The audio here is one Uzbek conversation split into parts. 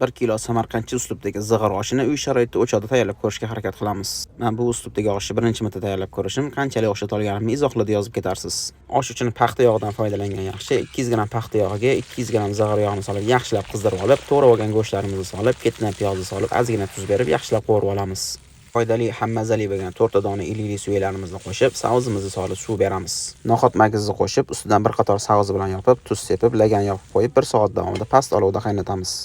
1 kilo samarqandcha uslubdagi zig'ir oshini uy sharoitida o'chada tayyorlab ko'rishga harakat qilamiz. Men bu uslubdagi oshni birinchi marta tayyorlab ko'rishim, qanchalik osh olganimni izohlarda yozib ketarsiz. Osh uchun paxta yog'idan foydalangan yaxshi. 200 g paxta yog'iga 200 g zig'ir yog'ini solib, yaxshilab qizdirib olib, to'g'rab olgan go'shtlarimizni solib, ketidan piyozni solib, ozgina tuz berib, yaxshilab qovurib olamiz. Foydali ham mazali bo'lgan 4 dona ilgili suylarimizni qo'shib, savuzimizni solib suv beramiz. No'xat magizni qo'shib, ustidan bir qator savuz bilan yopib, tuz sepib, lagan yopib qo'yib, 1 soat davomida past olovda qaynatamiz.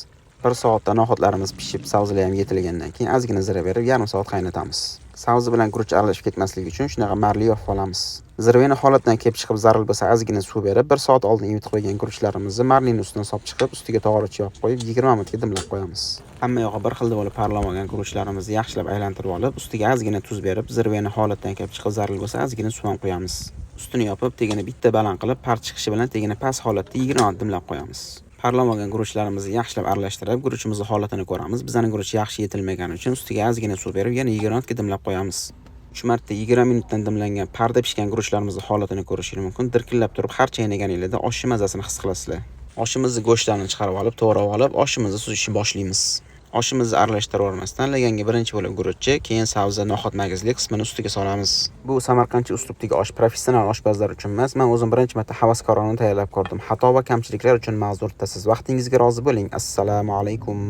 1 soatda no'xatlarimiz pishib, savuzlar ham yetilgandan keyin ozgina zira berib, yarim soat qaynatamiz. Savuzi bilan guruch aralashib ketmasligi uchun shunaqa marli yopib olamiz. Zirveni holatdan kelib chiqib zaril bo'lsa, ozgina suv berib, 1 soat oldin yuvib qo'ygan guruchlarimizni marlining ustidan solib chiqib, ustiga to'g'richa yopib qo'yib, 20 minutga dimlab qo'yamiz. Hamma yog'i bir xil bo'lib parlab olgan guruchlarimizni yaxshilab aylantirib olib, ustiga ozgina tuz berib, zirveni holatdan kelib chiqib zaril bo'lsa, ozgina suv ham qo'yamiz. Ustini yopib, tegini bitta baland qilib, part chiqishi bilan tegini past holatda 20 minut dimlab qo'yamiz. Parlamagan guruchlarimizni yaxshilab aralashtirib, guruchimizni holatini ko'ramiz. Bizning guruch yaxshi yetilmagani uchun ustiga ozgina suv berib, yana 20 minutga dimlab qo'yamiz. 3 marta 20 minutdan dimlangan, parda pishgan guruchlarimizni holatini ko'rishingiz mumkin. Dirkillab turib, har chaynaganingizda oshning mazasini his qilasizlar. Oshimizni go'shtlarini chiqarib olib, to'g'rab olib, oshimizni suzishni boshlaymiz. Oshimizni aralashtirib laganga birinchi bo'lib guruchni, keyin savza, no'xat magizli qismini ustiga solamiz. Bu samarqandcha uslubdagi osh professional oshpazlar uchun emas. Men o'zim birinchi marta havaskorona tayyorlab ko'rdim. Xato va kamchiliklar uchun ma'zur tutasiz. Vaqtingizga rozi bo'ling. Assalomu alaykum.